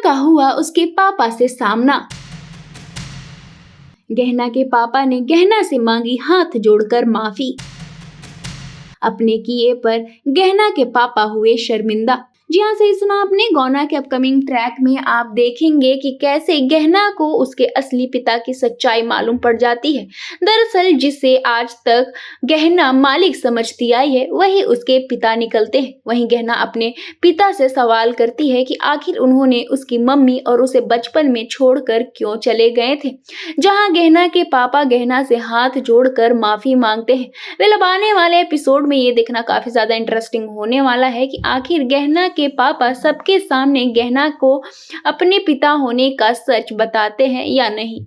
का हुआ उसके पापा से सामना। गहना के पापा ने गहना से मांगी हाथ जोड़कर माफी। अपने किए पर गहना के पापा हुए शर्मिंदा। जी हाँ, सही सुना आपने। गौना के अपकमिंग ट्रैक में आप देखेंगे कि कैसे गहना को उसके असली पिता की सच्चाई मालूम पड़ जाती है। दरअसल जिसे आज तक गहना मालिक समझती आई है वही उसके पिता निकलते हैं। वहीं गहना अपने पिता से सवाल करती है कि आखिर उन्होंने उसकी मम्मी और उसे बचपन में छोड़कर क्यों चले गए थे, जहां गहना के पापा गहना से हाथ जोड़कर माफी मांगते हैं। वेल, अब आने वाले एपिसोड में ये देखना काफी ज्यादा इंटरेस्टिंग होने वाला है कि आखिर गहना के पापा सबके सामने गहना को अपने पिता होने का सच बताते हैं या नहीं।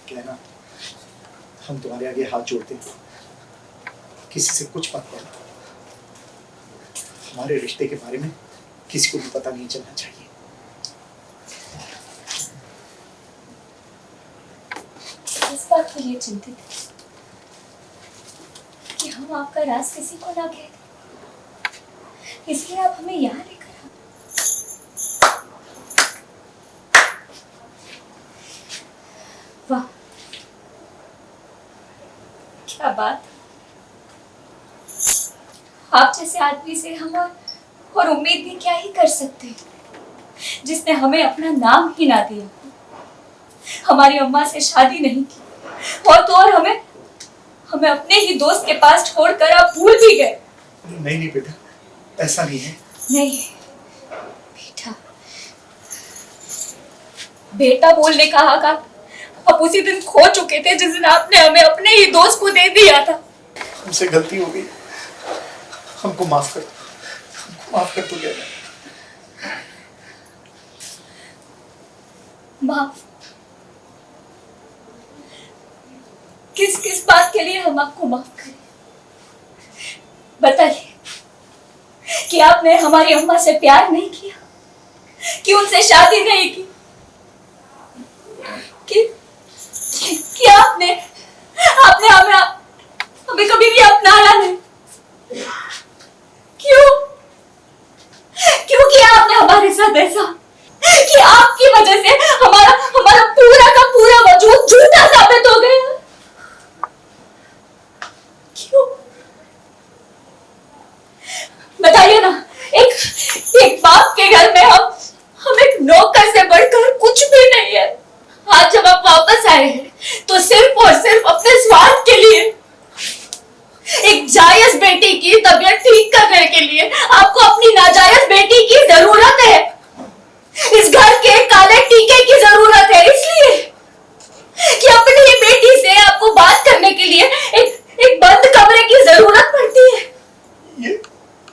गहना, हम तुम्हारे आगे हाथ जोड़ते हैं, किसी से कुछ मत कहना। हमारे रिश्ते के बारे में किसी को भी पता नहीं चलना चाहिए। इस बात के लिए चिंतित है कि हम आपका राज किसी को ना कह दें, इसलिए आप हमें यहाँ लेकर आए। वाह, क्या बात। आप जैसे आदमी से हम और उम्मीद भी क्या ही कर सकते हैं, जिसने हमें अपना नाम ही ना दिया, हमारी अम्मा से शादी नहीं की और तो और हमें अपने ही दोस्त के पास छोड़कर आप भूल भी गए। नहीं बेटा, ऐसा नहीं है। नहीं बेटा, बेटा बोलने का हक आप उसी दिन खो चुके थे जिस दिन आपने हमें अपने ही दोस्त को दे दिया था। हमसे गलती हो गई, हमको माफ कर तू गहना। माफ? किस बात के लिए हम आपको माफ करें? बताइए कि आपने हमारी अम्मा से प्यार नहीं किया, कि उनसे शादी नहीं की, कि आपने हमें कभी भी अपनाया नहीं। क्यों किया आपने हमारे साथ ऐसा कि आपकी वजह से हमारा पूरा का पूरा वजूद झूठा साबित हो गया? क्यों? बताइए ना। एक बाप के घर में हम एक नौकर से बढ़कर कुछ भी नहीं है। आज जब आप वापस आए हैं तो सिर्फ और सिर्फ अपने स्वार्थ के लिए, एक जायज बेटी की तबीयत ठीक करने के लिए आपको अपनी नाजायज बेटी की जरूरत है। इस घर के काले टीके की जरूरत है, इसलिए कि अपनी ही बेटी से आपको बात करने के लिए एक बंद कमरे की जरूरत पड़ती है।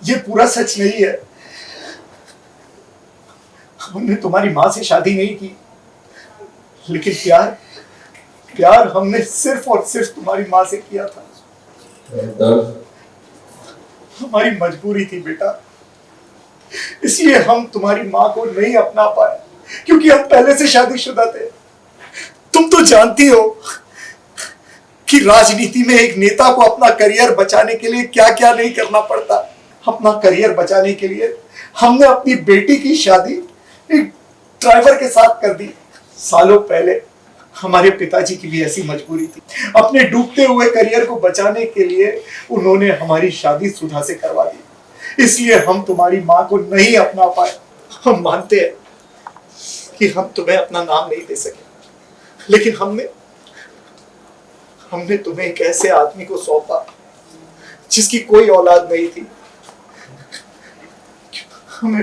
ये पूरा सच नहीं है। हमने तुम्हारी माँ से शादी नहीं की, लेकिन प्यार हमने सिर्फ और सिर्फ तुम्हारी माँ से किया था। हमारी मजबूरी थी बेटा, इसलिए हम तुम्हारी माँ को नहीं अपना पाए, क्योंकि हम पहले से शादीशुदा थे। तुम तो जानती हो कि राजनीति में एक नेता को अपना करियर बचाने के लिए क्या क्या नहीं करना पड़ता। अपना करियर बचाने के लिए हमने अपनी बेटी की शादी एक ड्राइवर के साथ कर दी। सालों पहले हमारे पिताजी की भी ऐसी मजबूरी थी। अपने डूबते हुए करियर को बचाने के लिए उन्होंने हमारी शादी सुधा से करवा दी। इसलिए हम तुम्हारी माँ को नहीं अपना पाए। हम मानते हैं कि हम तुम्हें अपना नाम नहीं दे सके, लेकिन हमने तुम्हें एक ऐसे आदमी को सौंपा जिसकी कोई औलाद नहीं थी। हमें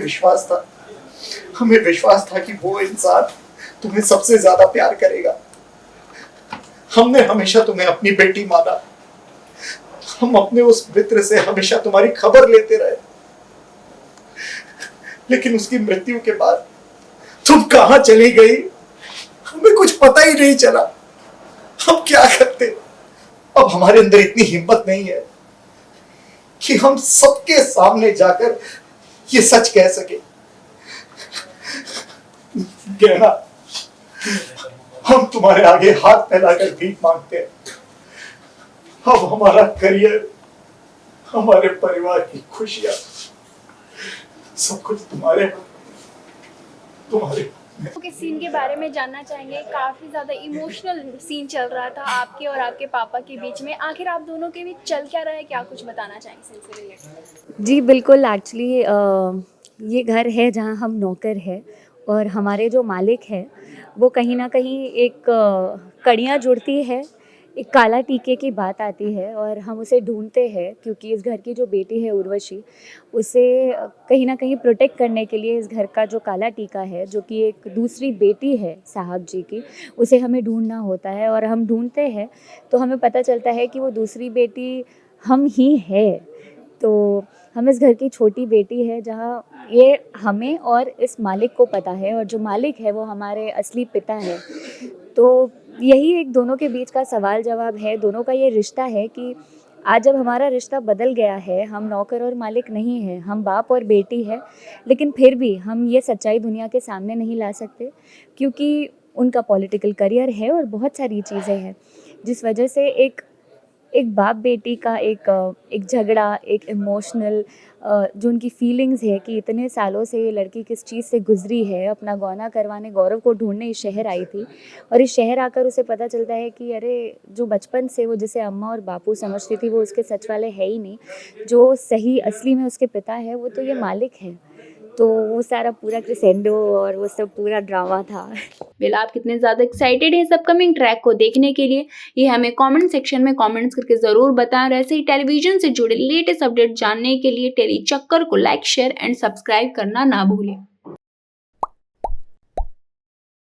विश्वास था कि वो इंसान तुम्हें सबसे ज्यादा प्यार करेगा। हमने हमेशा तुम्हें अपनी बेटी माना। हम अपने उस मित्र से हमेशा तुम्हारी खबर लेते रहे, लेकिन उसकी मृत्यु के बाद तुम कहां चली गई, हमें कुछ पता ही नहीं चला। हम क्या करते? अब हमारे अंदर इतनी हिम्मत नहीं है कि हम सबके सामने जाकर ये सच कह सके। गहना, हम तुम्हारे आगे हाथ फैलाकर भीख मांगते हैं। अब हमारा करियर, हमारे परिवार की खुशियां सब कुछ तुम्हारे के सीन के बारे में जानना चाहेंगे। काफ़ी ज़्यादा इमोशनल सीन चल रहा था आपके और आपके पापा के बीच में। आखिर आप दोनों के बीच चल क्या रहा है, क्या कुछ बताना चाहेंगे सीन से रिलेटेड? जी बिल्कुल, एक्चुअली ये घर है जहाँ हम नौकर हैं और हमारे जो मालिक है वो कहीं ना कहीं एक कड़ियाँ जुड़ती है, एक काला टीके की बात आती है और हम उसे ढूंढते हैं क्योंकि इस घर की जो बेटी है उर्वशी, उसे कहीं ना कहीं प्रोटेक्ट करने के लिए इस घर का जो काला टीका है, जो कि एक दूसरी बेटी है साहब जी की, उसे हमें ढूंढना होता है। और हम ढूंढते हैं तो हमें पता चलता है कि वो दूसरी बेटी हम ही है। तो हम इस घर की छोटी बेटी है जहाँ ये हमें और इस मालिक को पता है, और जो मालिक है वो हमारे असली पिता है। तो यही एक दोनों के बीच का सवाल जवाब है, दोनों का ये रिश्ता है कि आज जब हमारा रिश्ता बदल गया है, हम नौकर और मालिक नहीं हैं, हम बाप और बेटी है, लेकिन फिर भी हम ये सच्चाई दुनिया के सामने नहीं ला सकते क्योंकि उनका पॉलिटिकल करियर है और बहुत सारी चीज़ें हैं जिस वजह से एक बाप बेटी का एक झगड़ा, एक इमोशनल जो उनकी फीलिंग्स है कि इतने सालों से ये लड़की किस चीज़ से गुजरी है, अपना गौना करवाने, गौरव को ढूंढने इस शहर आई थी और इस शहर आकर उसे पता चलता है कि अरे जो बचपन से वो जिसे अम्मा और बापू समझती थी वो उसके सच वाले है ही नहीं, जो सही असली में उसके पिता है वो तो ये मालिक है। तो वो सारा पूरा क्रिसेंडो और वो सब पूरा ड्रामा था। वेल, आप कितने ज़्यादा एक्साइटेड हैं इस अपकमिंग ट्रैक को देखने के लिए, ये हमें कमेंट सेक्शन में कमेंट्स करके ज़रूर बताएं। और ऐसे ही टेलीविजन से जुड़े लेटेस्ट अपडेट जानने के लिए टेली चक्कर को लाइक, शेयर एंड सब्सक्राइब करना ना भूलें।